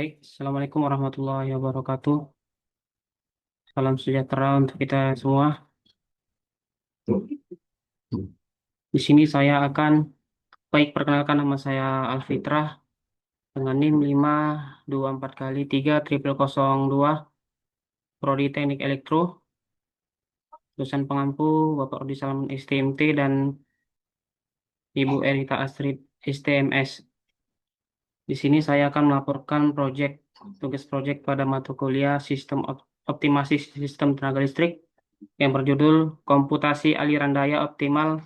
Baik, Assalamualaikum warahmatullahi wabarakatuh. Salam sejahtera untuk kita semua. Di sini saya akan perkenalkan, nama saya Alfitrah dengan NIM 524 kali 3 triple 02, Prodi Teknik Elektro, lulusan pengampu Bapak Rudi Salam STMT dan Ibu Erita Astrid STMS. Di sini saya akan melaporkan tugas proyek pada mata kuliah Optimasi Sistem Tenaga Listrik yang berjudul Komputasi Aliran Daya Optimal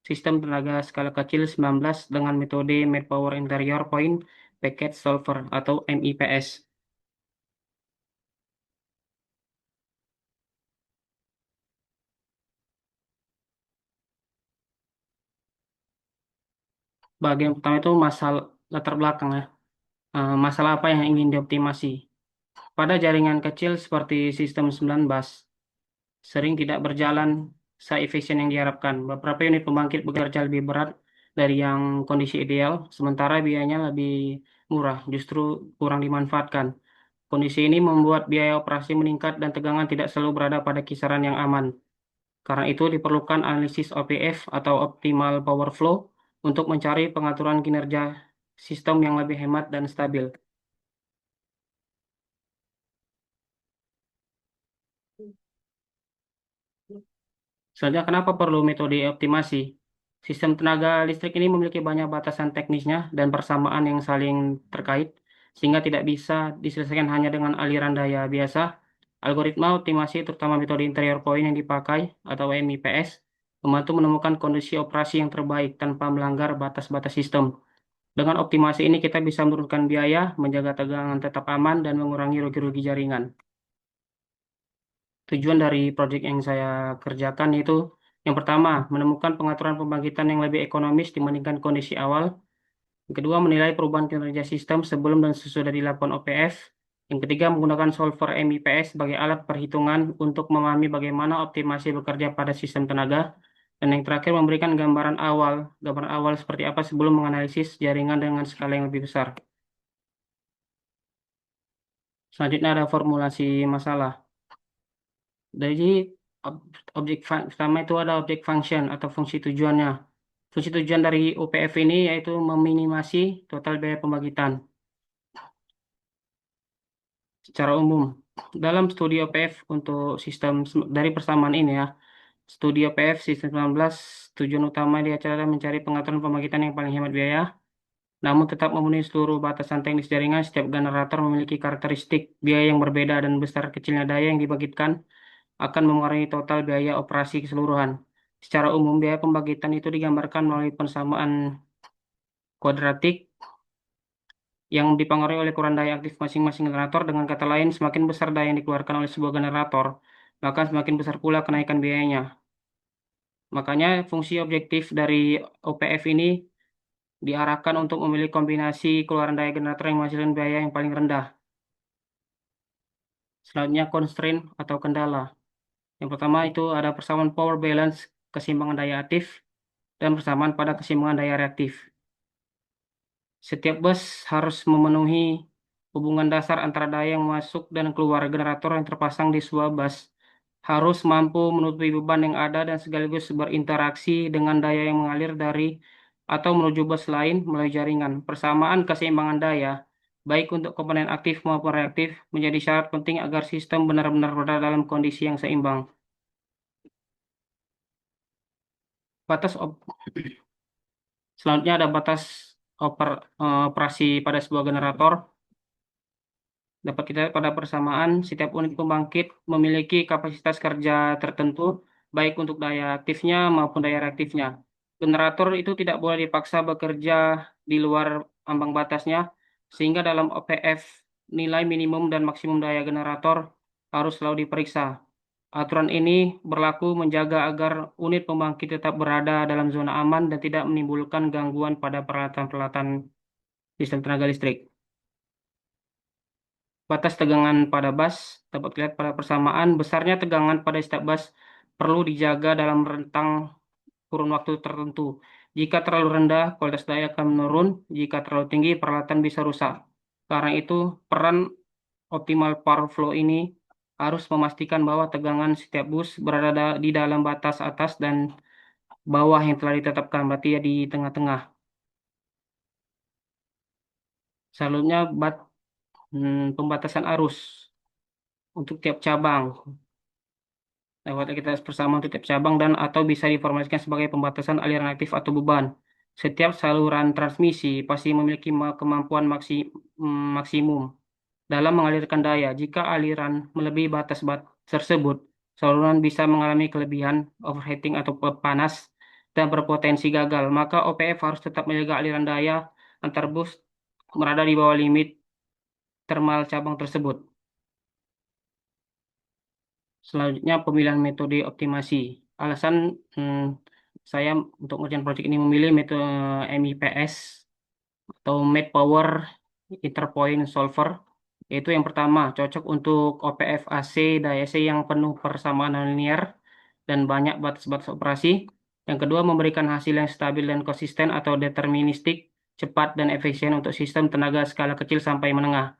Sistem Tenaga Skala Kecil 19 dengan metode Mad Power Interior Point Package Solver atau MIPS. Bagian pertama itu masalah latar belakang ya. Masalah apa yang ingin dioptimasi? Pada jaringan kecil seperti sistem 19, sering tidak berjalan se-efisien yang diharapkan. Beberapa unit pembangkit bekerja lebih berat dari yang kondisi ideal, sementara biayanya lebih murah, justru kurang dimanfaatkan. Kondisi ini membuat biaya operasi meningkat dan tegangan tidak selalu berada pada kisaran yang aman. Karena itu diperlukan analisis OPF atau Optimal Power Flow untuk mencari pengaturan kinerja sistem yang lebih hemat dan stabil. Selanjutnya, kenapa perlu metode optimasi? Sistem tenaga listrik ini memiliki banyak batasan teknisnya dan persamaan yang saling terkait, sehingga tidak bisa diselesaikan hanya dengan aliran daya biasa. Algoritma optimasi, terutama metode interior point yang dipakai atau MIPS, membantu menemukan kondisi operasi yang terbaik tanpa melanggar batas-batas sistem. Dengan optimasi ini kita bisa menurunkan biaya, menjaga tegangan tetap aman, dan mengurangi rugi-rugi jaringan. Tujuan dari proyek yang saya kerjakan itu yang pertama, menemukan pengaturan pembangkitan yang lebih ekonomis dibandingkan kondisi awal. Yang kedua, menilai perubahan kinerja sistem sebelum dan sesudah dilakukan OPF. Yang ketiga, menggunakan solver MIPS sebagai alat perhitungan untuk memahami bagaimana optimasi bekerja pada sistem tenaga. Dan yang terakhir, memberikan gambaran awal seperti apa sebelum menganalisis jaringan dengan skala yang lebih besar. Selanjutnya ada formulasi masalah. Jadi pertama itu ada objek function atau fungsi tujuannya. Fungsi tujuan dari UPF ini yaitu meminimasi total biaya pembangkitan. Secara umum, dalam studi OPF untuk dari persamaan ini ya, studi OPF sistem 19, tujuan utama dia adalah mencari pengaturan pembangkitan yang paling hemat biaya, namun tetap memenuhi seluruh batasan teknis jaringan. Setiap generator memiliki karakteristik biaya yang berbeda dan besar kecilnya daya yang dibangkitkan akan mengurangi total biaya operasi keseluruhan. Secara umum, biaya pembangkitan itu digambarkan melalui persamaan kuadratik yang dipengaruhi oleh kurang daya aktif masing-masing generator. Dengan kata lain, semakin besar daya yang dikeluarkan oleh sebuah generator, maka semakin besar pula kenaikan biayanya. Makanya fungsi objektif dari OPF ini diarahkan untuk memilih kombinasi keluaran daya generator yang menghasilkan biaya yang paling rendah. Selanjutnya, constraint atau kendala. Yang pertama itu ada persamaan power balance, keseimbangan daya aktif, dan persamaan pada keseimbangan daya reaktif. Setiap bus harus memenuhi hubungan dasar antara daya yang masuk dan keluar. Generator yang terpasang di sebuah bus harus mampu menutupi beban yang ada dan sekaligus berinteraksi dengan daya yang mengalir dari atau menuju bus lain melalui jaringan. Persamaan keseimbangan daya, baik untuk komponen aktif maupun reaktif, menjadi syarat penting agar sistem benar-benar berada dalam kondisi yang seimbang. Batas op- Selanjutnya ada batas operasi pada sebuah generator. Dapat kita lihat pada persamaan, setiap unit pembangkit memiliki kapasitas kerja tertentu, baik untuk daya aktifnya maupun daya reaktifnya. Generator itu tidak boleh dipaksa bekerja di luar ambang batasnya, sehingga dalam OPF, nilai minimum dan maksimum daya generator harus selalu diperiksa. Aturan ini berlaku menjaga agar unit pembangkit tetap berada dalam zona aman dan tidak menimbulkan gangguan pada peralatan-peralatan sistem tenaga listrik. Batas tegangan pada bus dapat dilihat pada persamaan. Besarnya tegangan pada setiap bus perlu dijaga dalam rentang kurun waktu tertentu. Jika terlalu rendah, kualitas daya akan menurun. Jika terlalu tinggi, peralatan bisa rusak. Karena itu, peran optimal power flow ini harus memastikan bahwa tegangan setiap bus berada di dalam batas atas dan bawah yang telah ditetapkan, berarti ya di tengah-tengah. Selanjutnya, pembatasan arus untuk tiap cabang. Lewat aktivitas bersama untuk tiap cabang dan atau bisa diinformasikan sebagai pembatasan aliran aktif atau beban. Setiap saluran transmisi pasti memiliki kemampuan maksimum dalam mengalirkan daya. Jika aliran melebihi tersebut, saluran bisa mengalami kelebihan overheating atau panas dan berpotensi gagal. Maka OPF harus tetap menjaga aliran daya antar bus berada di bawah limit thermal cabang tersebut. Selanjutnya pemilihan metode optimasi. Alasan saya untuk mengerjakan proyek ini memilih metode MIPS atau Map Power Interpoint Solver. Yaitu yang pertama, cocok untuk OPF AC daya AC yang penuh persamaan linear dan banyak batas-batas operasi. Yang kedua, memberikan hasil yang stabil dan konsisten atau deterministik, cepat dan efisien untuk sistem tenaga skala kecil sampai menengah.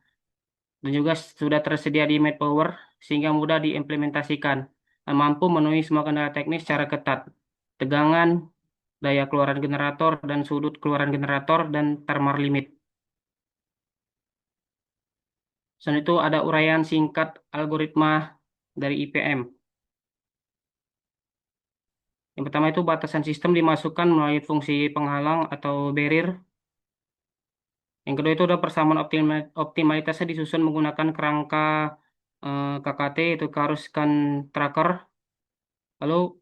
Dan juga sudah tersedia di Mad Power sehingga mudah diimplementasikan dan mampu memenuhi semua kendala teknis secara ketat. Tegangan, daya keluaran generator, dan sudut keluaran generator, dan thermal limit. Selain itu ada uraian singkat algoritma dari IPM. Yang pertama itu batasan sistem dimasukkan melalui fungsi penghalang atau barrier. Yang kedua itu ada persamaan optimalitasnya disusun menggunakan kerangka KKT, itu Karuskan Tracker. Lalu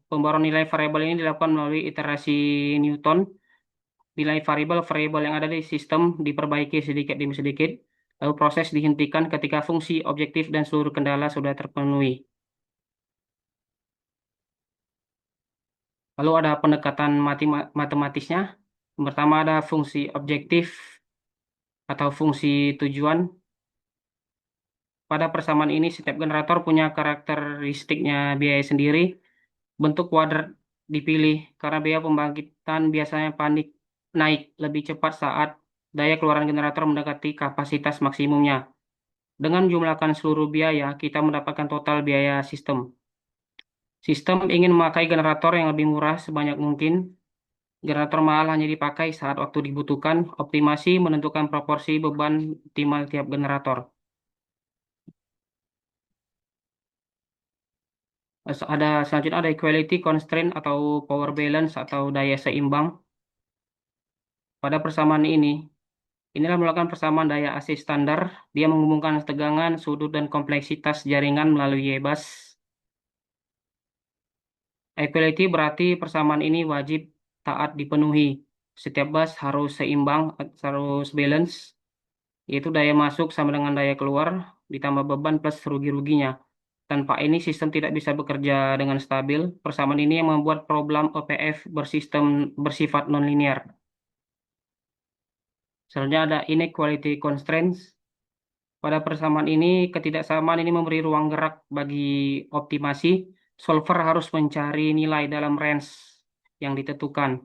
pembaruan nilai variabel ini dilakukan melalui iterasi Newton. Nilai variabel yang ada di sistem diperbaiki sedikit demi sedikit. Lalu proses dihentikan ketika fungsi objektif dan seluruh kendala sudah terpenuhi. Lalu ada pendekatan matematisnya. Yang pertama ada fungsi objektif atau fungsi tujuan. Pada persamaan ini setiap generator punya karakteristiknya biaya sendiri. Bentuk kuadrat dipilih karena biaya pembangkitan biasanya naik lebih cepat saat daya keluaran generator mendekati kapasitas maksimumnya. Dengan jumlahkan seluruh biaya, kita mendapatkan total biaya sistem. Sistem ingin memakai generator yang lebih murah sebanyak mungkin. Generator mahal hanya dipakai saat waktu dibutuhkan. Optimasi menentukan proporsi beban optimal tiap generator. Selanjutnya ada equality constraint atau power balance atau daya seimbang. Pada persamaan inilah melakukan persamaan daya AC standar. Dia menghubungkan tegangan, sudut, dan kompleksitas jaringan melalui YBus. Equality berarti persamaan ini wajib taat dipenuhi. Setiap bus harus seimbang, harus balance, yaitu daya masuk sama dengan daya keluar, ditambah beban plus rugi-ruginya. Tanpa ini sistem tidak bisa bekerja dengan stabil. Persamaan ini yang membuat problem OPF bersifat nonlinear. Selanjutnya ada inequality constraints. Pada persamaan ini, ketidaksamaan ini memberi ruang gerak bagi optimasi. Solver harus mencari nilai dalam range yang ditentukan.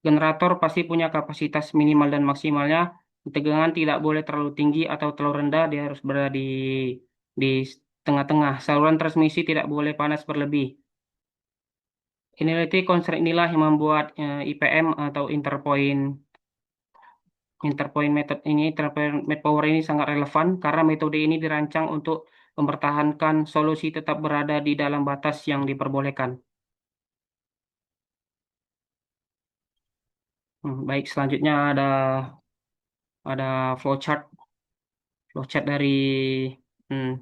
Generator pasti punya kapasitas minimal dan maksimalnya. Tegangan tidak boleh terlalu tinggi atau terlalu rendah, dia harus berada di tengah-tengah. Saluran transmisi tidak boleh panas berlebih. Inequality constraint inilah yang membuat IPM atau interpoint method power ini sangat relevan karena metode ini dirancang untuk mempertahankan solusi tetap berada di dalam batas yang diperbolehkan. Baik, selanjutnya ada flowchart dari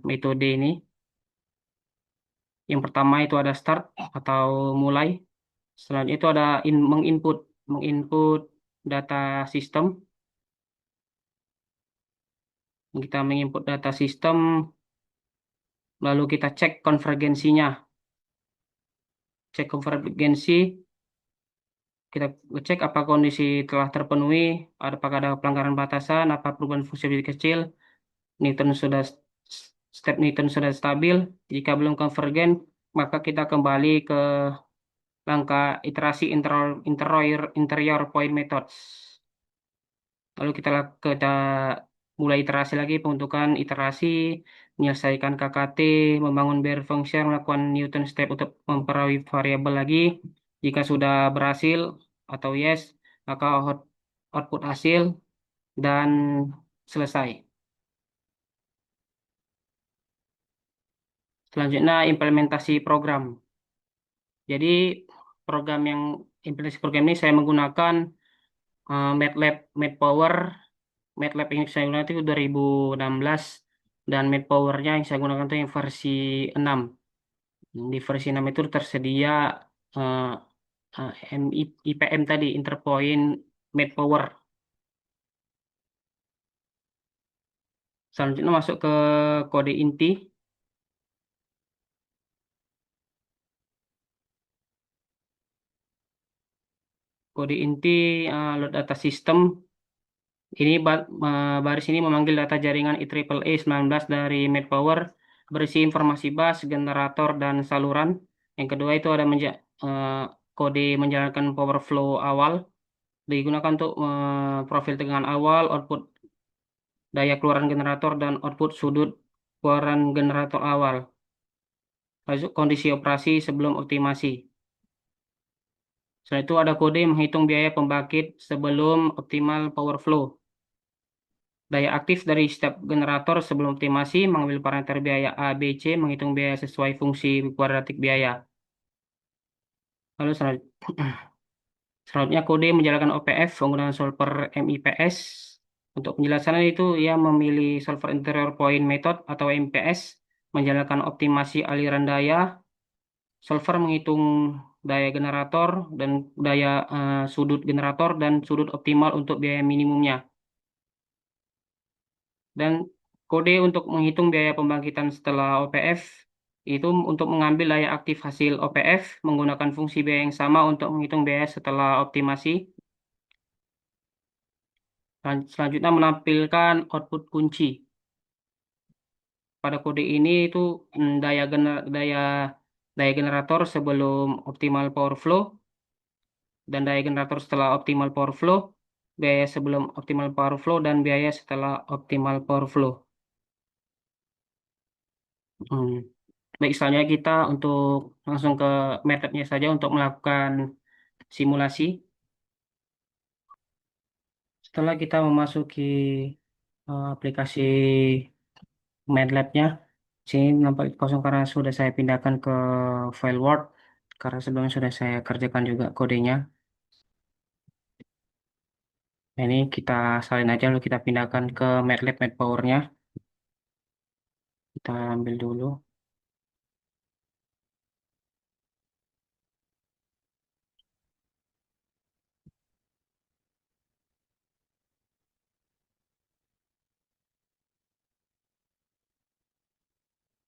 metode ini. Yang pertama itu ada start atau mulai. Selanjutnya itu ada menginput data sistem. Kita menginput data sistem, lalu kita cek konvergensinya. Cek konvergensi, kita cek apa kondisi telah terpenuhi, apakah ada pelanggaran batasan, apa perubahan fungsi lebih kecil, Newton sudah step Newton sudah stabil. Jika belum konvergen, maka kita kembali ke langkah iterasi interior point methods. Lalu kita mulai iterasi lagi, pembentukan iterasi, menyelesaikan KKT, membangun bare function, melakukan Newton step untuk memperoleh variabel lagi. Jika sudah berhasil atau yes, maka output hasil dan selesai. Selanjutnya implementasi program. Jadi program yang implementasi program ini saya menggunakan MATLAB, MATPower. MATLAB yang saya gunakan itu 2016 dan MATPower-nya yang saya gunakan itu yang versi 6. Di versi 6 itu tersedia eh, IPM tadi, Interpoint MATPower. Selanjutnya masuk ke kode inti. Kode inti load data system. Ini baris ini memanggil data jaringan IEEE 19 dari MedPower berisi informasi bus, generator, dan saluran. Yang kedua itu ada kode menjalankan power flow awal digunakan untuk profil tegangan awal, output daya keluaran generator, dan output sudut keluaran generator awal. Lalu kondisi operasi sebelum optimasi. Setelah itu ada kode yang menghitung biaya pembangkit sebelum optimal power flow. Daya aktif dari setiap generator sebelum optimasi mengambil parameter biaya A, B, C, menghitung biaya sesuai fungsi kuadratik biaya. Lalu selanjutnya kode menjalankan OPF menggunakan solver MIPS. Untuk penjelasannya itu ia memilih solver interior point method atau MPS, menjalankan optimasi aliran daya. Solver menghitung daya generator dan daya sudut generator dan sudut optimal untuk biaya minimumnya. Dan kode untuk menghitung biaya pembangkitan setelah OPF itu untuk mengambil daya aktif hasil OPF menggunakan fungsi biaya yang sama untuk menghitung biaya setelah optimasi. Selanjutnya menampilkan output kunci. Pada kode ini itu daya generator sebelum optimal power flow dan daya generator setelah optimal power flow, biaya sebelum optimal power flow dan biaya setelah optimal power flow. Hmm. Baik, selanjutnya kita untuk langsung ke metodenya saja untuk melakukan simulasi. Setelah kita memasuki aplikasi MATLAB-nya, sini nampak kosong karena sudah saya pindahkan ke file Word, karena sebelumnya sudah saya kerjakan juga kodenya. Nah, ini kita salin aja lalu kita pindahkan ke MATLAB MATPower-nya. Kita ambil dulu.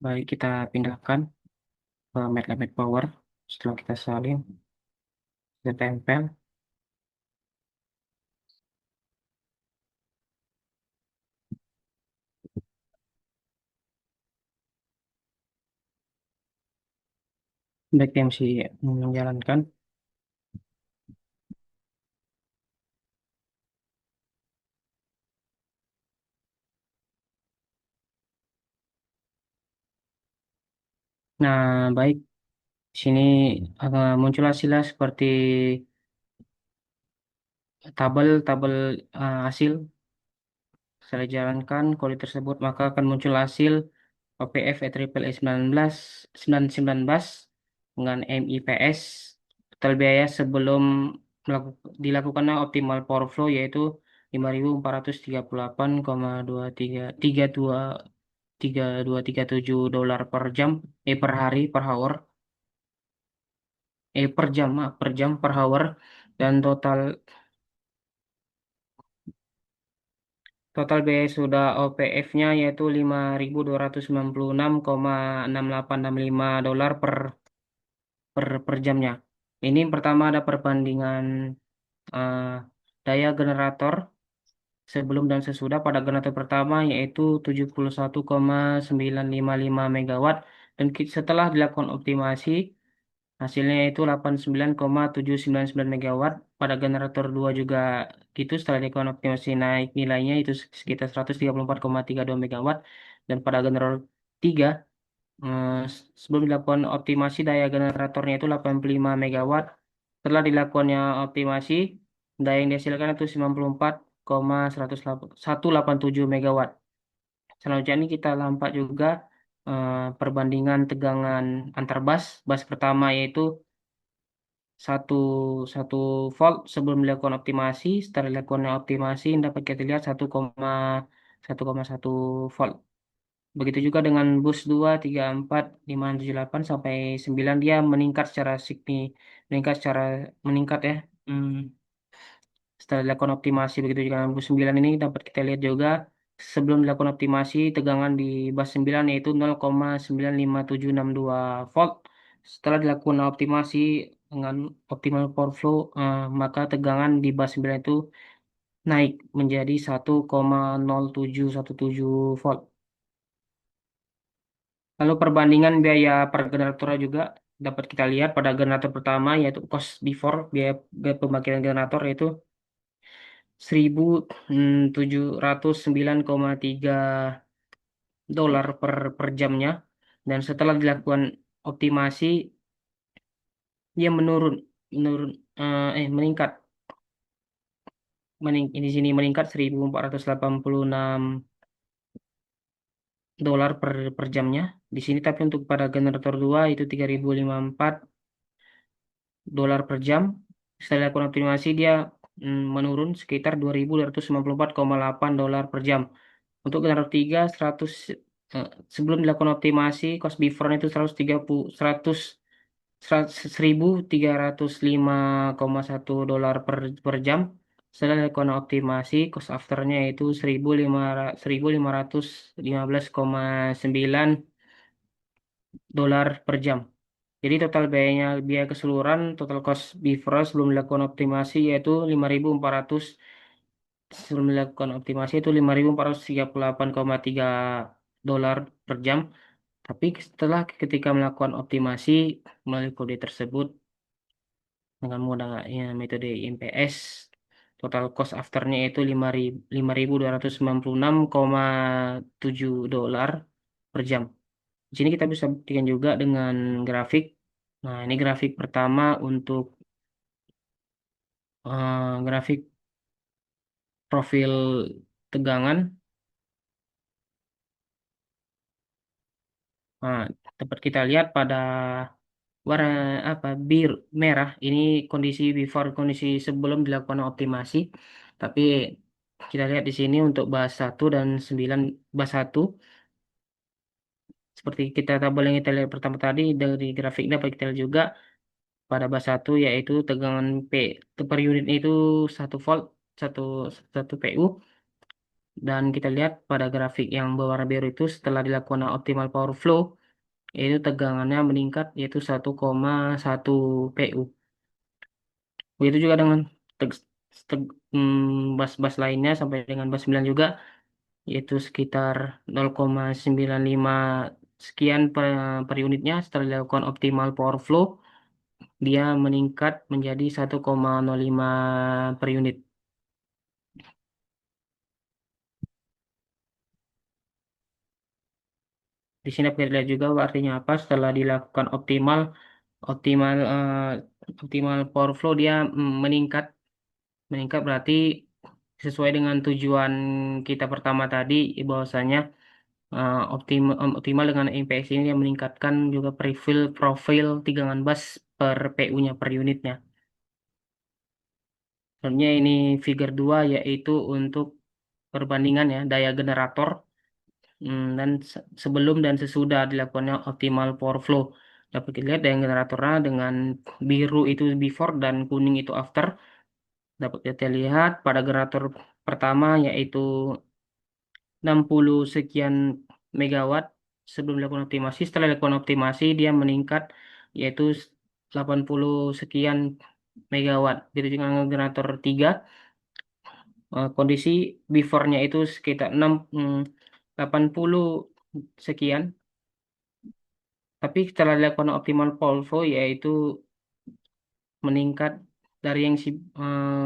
Baik, kita pindahkan ke MATLAB MATPower. Setelah kita salin, kita tempel. Baik, TMC menjalankan. Nah, baik. Sini muncul hasilnya seperti tabel-tabel hasil. Setelah dijalankan kode tersebut, maka akan muncul hasil OPF EEE 19 dengan MIPS. Total biaya sebelum dilakukannya optimal power flow yaitu 5.438,3237 per jam, per hari, per hour, per jam, maaf, per jam, per hour, dan total biaya sudah OPF-nya yaitu 5.296,6865 dolar per jamnya. Ini yang pertama ada perbandingan eh, daya generator sebelum dan sesudah pada generator pertama yaitu 71,955 megawatt dan setelah dilakukan optimasi Hasilnya itu 89,799 megawatt. Pada generator 2 juga gitu, setelah dilakukan optimasi naik nilainya itu sekitar 134,32 megawatt. Dan pada generator 3, sebelum dilakukan optimasi daya generatornya itu 85 megawatt. Setelah dilakukannya optimasi, daya yang dihasilkan itu 94,187 megawatt. Selanjutnya ini kita lampak juga perbandingan tegangan antar bus. Bus pertama yaitu satu satu volt sebelum dilakukan optimasi. Setelah dilakukan optimasi dapat kita lihat 1,1 volt. Begitu juga dengan bus 2, 3, 4, 5, 7, 8 sampai 9 dia meningkat secara meningkat secara meningkat ya. Hmm, Setelah dilakukan optimasi begitu juga dengan bus 9 ini dapat kita lihat juga sebelum dilakukan optimasi tegangan di bus 9 yaitu 0,95762 volt. Setelah dilakukan optimasi dengan optimal power flow, maka tegangan di bus 9 itu naik menjadi 1,0717 volt. Lalu perbandingan biaya per generator juga dapat kita lihat pada generator pertama yaitu cost before biaya biaya pemakaian generator yaitu 1.709,3 dolar per jamnya, dan setelah dilakukan optimasi dia menurun meningkat di sini meningkat 1.486 dolar per jamnya di sini, tapi untuk pada generator 2 itu 3.054 dolar per jam. Setelah dilakukan optimasi dia menurun sekitar 2.294,8 dolar per jam. Untuk generator 3 sebelum dilakukan optimasi cost before itu 1.305,1 dolar per jam. Setelah dilakukan optimasi cost afternya itu 1.515,9 dolar per jam. Jadi total biaya keseluruhan total cost before sebelum dilakukan optimasi yaitu 5.400 sebelum dilakukan optimasi itu 5.438,3 dolar per jam. Tapi setelah ketika melakukan optimasi melalui kode tersebut dengan menggunakan metode IMPS, total cost afternya itu 5.296,7 dolar per jam. Di sini kita bisa buktikan juga dengan grafik. Nah, ini grafik pertama untuk grafik profil tegangan. Nah, dapat kita lihat pada warna apa biru merah ini kondisi before, kondisi sebelum dilakukan optimasi. Tapi kita lihat di sini untuk bas 1 dan 9 bas 1 seperti kita tabel yang kita lihat pertama tadi dari grafiknya dapat kita lihat juga pada bas 1 yaitu tegangan per unit itu 1 volt, satu 1 PU. Dan kita lihat pada grafik yang berwarna biru itu setelah dilakukan optimal power flow yaitu tegangannya meningkat yaitu 1,1 PU. Begitu juga dengan bas-bas lainnya sampai dengan bas 9 juga yaitu sekitar 0,95 sekian per unitnya. Setelah dilakukan optimal power flow dia meningkat menjadi 1,05 per unit. Di sini kita lihat juga artinya apa setelah dilakukan optimal optimal power flow dia meningkat. Meningkat berarti sesuai dengan tujuan kita pertama tadi, bahwasanya optimal dengan MPS ini yang meningkatkan juga profil tegangan bus per PU-nya per unitnya. Sebenarnya ini figure 2 yaitu untuk perbandingan ya daya generator dan sebelum dan sesudah dilakukannya optimal power flow. Dapat kita lihat daya generatornya dengan biru itu before dan kuning itu after. Dapat kita lihat pada generator pertama yaitu 60 sekian megawatt sebelum dilakukan optimasi. Setelah dilakukan optimasi, dia meningkat yaitu 80 sekian megawatt. Jadi dengan generator 3, kondisi before-nya itu sekitar 80 sekian. Tapi setelah dilakukan optimal power flow yaitu meningkat dari yang si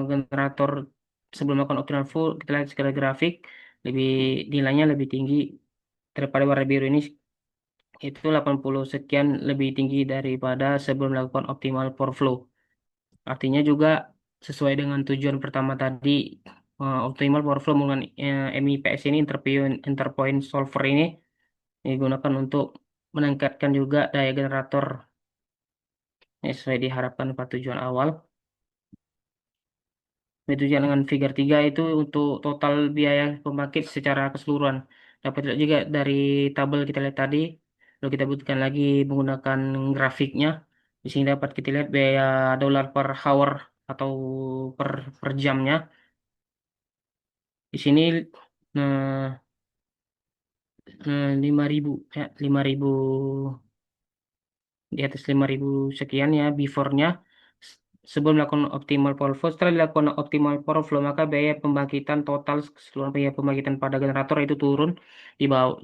generator sebelum melakukan optimal flow, kita lihat secara grafik lebih nilainya lebih tinggi daripada warna biru ini, itu 80 sekian lebih tinggi daripada sebelum melakukan optimal power flow. Artinya juga sesuai dengan tujuan pertama tadi, optimal power flow menggunakan MIPS ini, interpoint solver ini digunakan untuk meningkatkan juga daya generator sesuai diharapkan pada tujuan awal. Itu dengan figure 3 itu untuk total biaya pembangkit secara keseluruhan. Dapat dilihat juga dari tabel kita lihat tadi. Lalu kita butuhkan lagi menggunakan grafiknya. Di sini dapat kita lihat biaya dolar per hour atau per jamnya. Di sini 5.000 ya, 5.000 di atas 5.000 sekian ya before-nya. Sebelum melakukan optimal power flow, setelah dilakukan optimal power flow, maka biaya pembangkitan total keseluruhan biaya pembangkitan pada generator itu turun di bawah,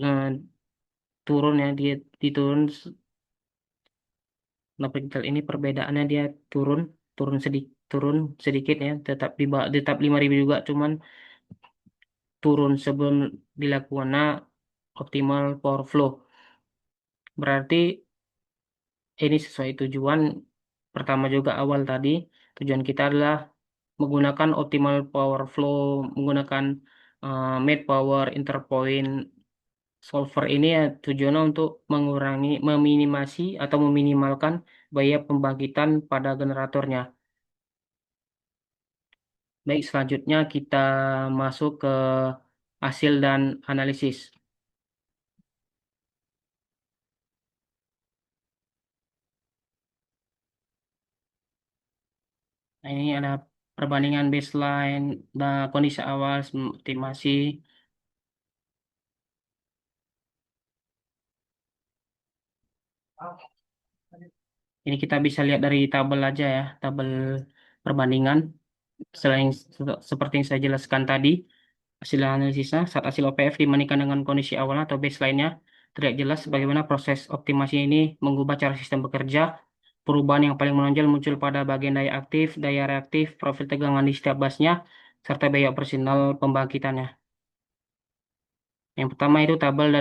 turun ya, dia diturun. Nah, ini perbedaannya dia turun turun sedikit ya, tetap di bawah, tetap 5.000 juga, cuman turun sebelum dilakukan optimal power flow. Berarti ini sesuai tujuan pertama juga awal tadi. Tujuan kita adalah menggunakan optimal power flow, menggunakan made power interpoint solver ini ya tujuannya untuk mengurangi, meminimasi atau meminimalkan biaya pembangkitan pada generatornya. Baik, selanjutnya kita masuk ke hasil dan analisis. Nah, ini ada perbandingan baseline dan kondisi awal estimasi. Ini kita bisa lihat dari tabel aja ya, tabel perbandingan. Selain seperti yang saya jelaskan tadi, hasil analisisnya saat hasil OPF dibandingkan dengan kondisi awalnya atau baseline-nya, terlihat jelas bagaimana proses optimasi ini mengubah cara sistem bekerja. Perubahan yang paling menonjol muncul pada bagian daya aktif, daya reaktif, profil tegangan di setiap busnya, serta biaya operasional pembangkitannya. Yang pertama itu tabel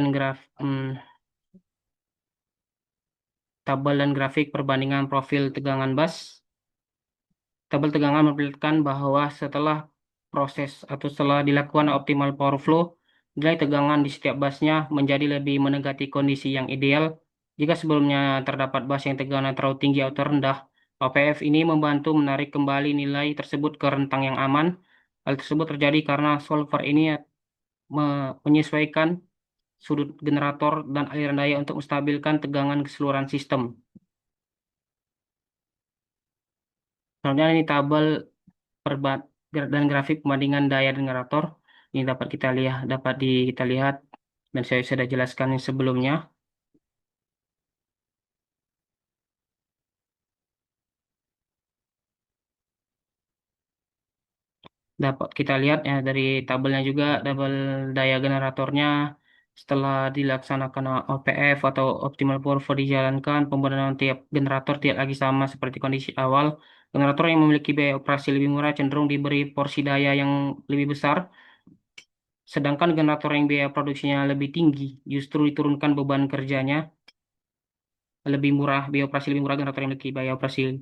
dan grafik perbandingan profil tegangan bus. Tabel tegangan memperlihatkan bahwa setelah dilakukan optimal power flow, nilai tegangan di setiap busnya menjadi lebih mendekati kondisi yang ideal. Jika sebelumnya terdapat bus yang tegangan terlalu tinggi atau rendah, OPF ini membantu menarik kembali nilai tersebut ke rentang yang aman. Hal tersebut terjadi karena solver ini menyesuaikan sudut generator dan aliran daya untuk menstabilkan tegangan keseluruhan sistem. Selanjutnya ini tabel perba- dan grafik perbandingan daya generator. Ini kita lihat dan saya sudah jelaskan yang sebelumnya. Dapat kita lihat ya dari tabelnya juga tabel daya generatornya setelah dilaksanakan OPF atau optimal power flow dijalankan, pembenaran tiap generator tidak lagi sama seperti kondisi awal. Generator yang memiliki biaya operasi lebih murah cenderung diberi porsi daya yang lebih besar, sedangkan generator yang biaya produksinya lebih tinggi justru diturunkan beban kerjanya lebih murah, biaya operasi lebih murah. Generator yang memiliki biaya operasi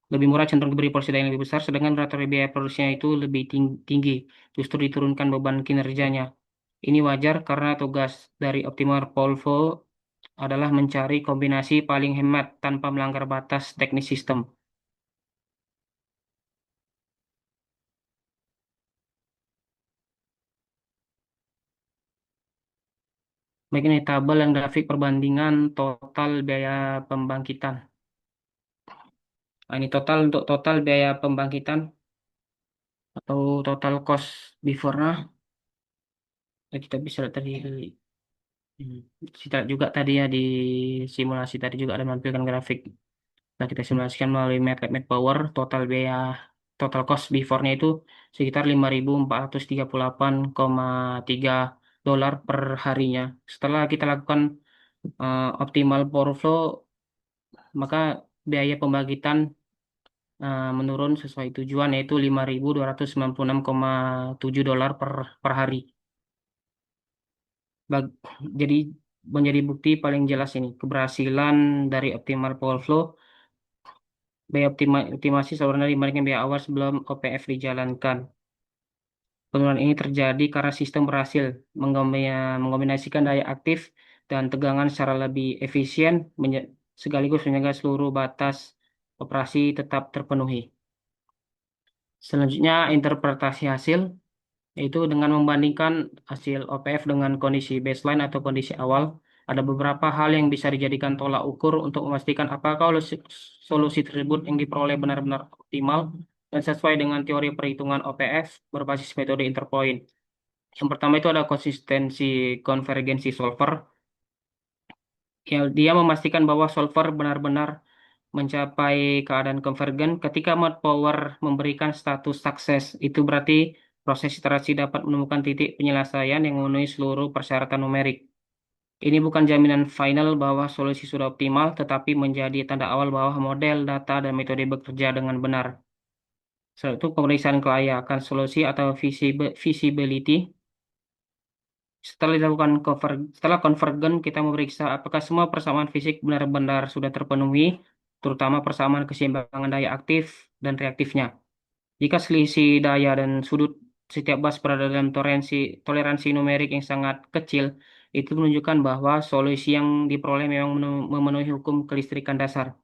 lebih murah cenderung diberi porsi daya yang lebih besar, sedangkan generator yang biaya produksinya itu lebih tinggi, justru diturunkan beban kinerjanya. Ini wajar karena tugas dari optimal Polvo adalah mencari kombinasi paling hemat tanpa melanggar batas teknis sistem. Baik, ini tabel yang grafik perbandingan total biaya pembangkitan. Nah, ini untuk total biaya pembangkitan atau total cost before-nya. Kita bisa lihat tadi. Kita juga tadi ya di simulasi tadi juga ada menampilkan grafik. Nah, kita simulasikan melalui MATLAB Math Power, total cost before-nya itu sekitar 5.438,3 dolar per harinya. Setelah kita lakukan Optimal power flow, maka biaya pembangkitan menurun sesuai tujuan yaitu 5.296,7 dolar per hari. Bag- jadi menjadi bukti paling jelas ini keberhasilan dari optimal power flow. Biaya optimasi sebenarnya dibandingkan biaya awal sebelum OPF dijalankan. Penurunan ini terjadi karena sistem berhasil mengombinasikan daya aktif dan tegangan secara lebih efisien, sekaligus menjaga seluruh batas operasi tetap terpenuhi. Selanjutnya, interpretasi hasil, yaitu dengan membandingkan hasil OPF dengan kondisi baseline atau kondisi awal, ada beberapa hal yang bisa dijadikan tolak ukur untuk memastikan apakah solusi tersebut yang diperoleh benar-benar optimal dan sesuai dengan teori perhitungan OPF berbasis metode interpoint. Yang pertama itu ada konsistensi konvergensi solver. Ya, dia memastikan bahwa solver benar-benar mencapai keadaan konvergen ketika mode power memberikan status sukses. Itu berarti proses iterasi dapat menemukan titik penyelesaian yang memenuhi seluruh persyaratan numerik. Ini bukan jaminan final bahwa solusi sudah optimal, tetapi menjadi tanda awal bahwa model, data, dan metode bekerja dengan benar. Setelah itu pemeriksaan kelayakan solusi atau feasibility. Setelah konvergen, kita memeriksa apakah semua persamaan fisik benar-benar sudah terpenuhi, terutama persamaan keseimbangan daya aktif dan reaktifnya. Jika selisih daya dan sudut setiap bus berada dalam toleransi numerik yang sangat kecil, itu menunjukkan bahwa solusi yang diperoleh memang memenuhi hukum kelistrikan dasar.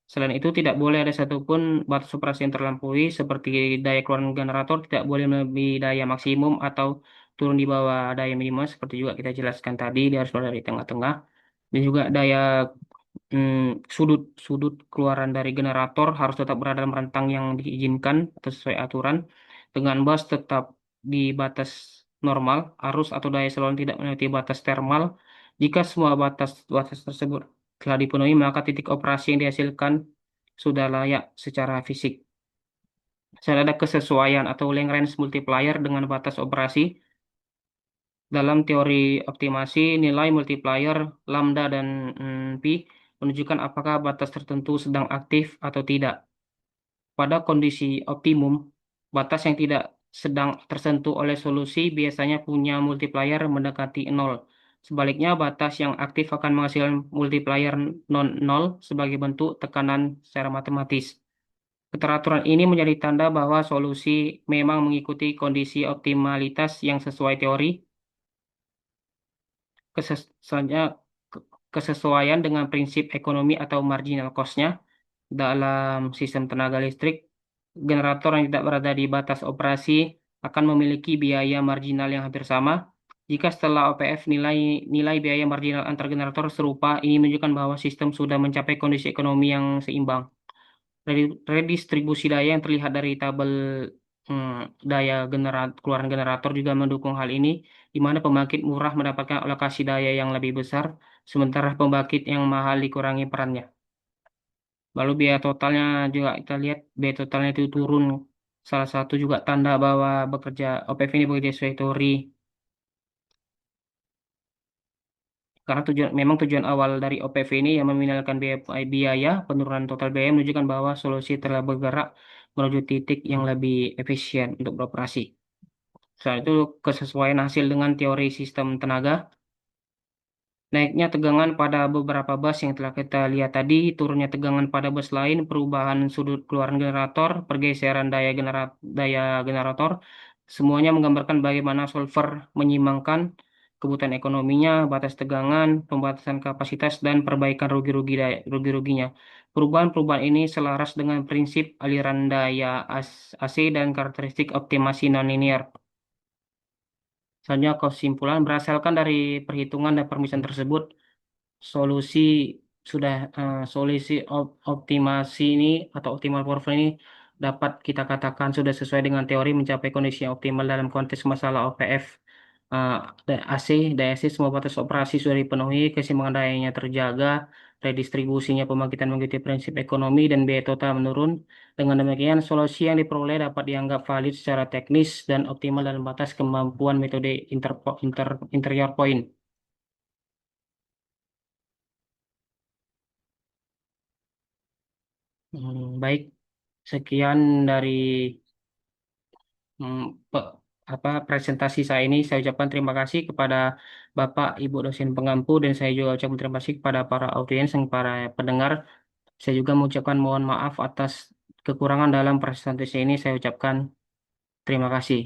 Selain itu, tidak boleh ada satupun batas operasi yang terlampaui, seperti daya keluaran generator tidak boleh melebihi daya maksimum atau turun di bawah daya minimum, seperti juga kita jelaskan tadi, dia harus berada di tengah-tengah. Dan juga daya sudut sudut keluaran dari generator harus tetap berada dalam rentang yang diizinkan atau sesuai aturan, dengan bus tetap di batas normal, arus atau daya saluran tidak melewati batas termal. Jika semua batas tersebut telah dipenuhi, maka titik operasi yang dihasilkan sudah layak secara fisik. Saya ada kesesuaian atau Lagrange multiplier dengan batas operasi. Dalam teori optimasi, nilai multiplier lambda dan pi menunjukkan apakah batas tertentu sedang aktif atau tidak. Pada kondisi optimum, batas yang tidak sedang tersentuh oleh solusi biasanya punya multiplier mendekati nol. Sebaliknya, batas yang aktif akan menghasilkan multiplier non-nol sebagai bentuk tekanan secara matematis. Keteraturan ini menjadi tanda bahwa solusi memang mengikuti kondisi optimalitas yang sesuai teori. Selanjutnya, ke- kesesuaian dengan prinsip ekonomi atau marginal cost-nya dalam sistem tenaga listrik. Generator yang tidak berada di batas operasi akan memiliki biaya marginal yang hampir sama. Jika setelah OPF nilai biaya marginal antar generator serupa, ini menunjukkan bahwa sistem sudah mencapai kondisi ekonomi yang seimbang. Redistribusi daya yang terlihat dari tabel daya keluaran generator juga mendukung hal ini, di mana pembangkit murah mendapatkan alokasi daya yang lebih besar, sementara pembangkit yang mahal dikurangi perannya. Lalu biaya totalnya juga kita lihat biaya totalnya itu turun. Salah satu juga tanda bahwa OPF ini bekerja sesuai teori. Karena memang tujuan awal dari OPV ini yang meminimalkan biaya, penurunan total biaya menunjukkan bahwa solusi telah bergerak menuju titik yang lebih efisien untuk beroperasi. Selain itu, kesesuaian hasil dengan teori sistem tenaga. Naiknya tegangan pada beberapa bus yang telah kita lihat tadi, turunnya tegangan pada bus lain, perubahan sudut keluaran generator, pergeseran daya generator, semuanya menggambarkan bagaimana solver menyimbangkan kebutuhan ekonominya, batas tegangan, pembatasan kapasitas, dan perbaikan rugi-ruginya. Perubahan-perubahan ini selaras dengan prinsip aliran daya AC dan karakteristik optimasi nonlinear. Selanjutnya, kesimpulan berdasarkan dari perhitungan dan permisan tersebut, solusi solusi optimasi ini atau optimal portfolio ini dapat kita katakan sudah sesuai dengan teori mencapai kondisi yang optimal dalam konteks masalah OPF. eh, AC, daya AC semua batas operasi sudah dipenuhi, keseimbangan dayanya terjaga, redistribusinya pembangkitan mengikuti prinsip ekonomi dan biaya total menurun. Dengan demikian, solusi yang diperoleh dapat dianggap valid secara teknis dan optimal dalam batas kemampuan metode interior point. Baik, sekian dari mm, pe- presentasi saya ini. Saya ucapkan terima kasih kepada Bapak, Ibu dosen pengampu, dan saya juga ucapkan terima kasih kepada para audiens dan para pendengar. Saya juga mengucapkan mohon maaf atas kekurangan dalam presentasi ini. Saya ucapkan terima kasih.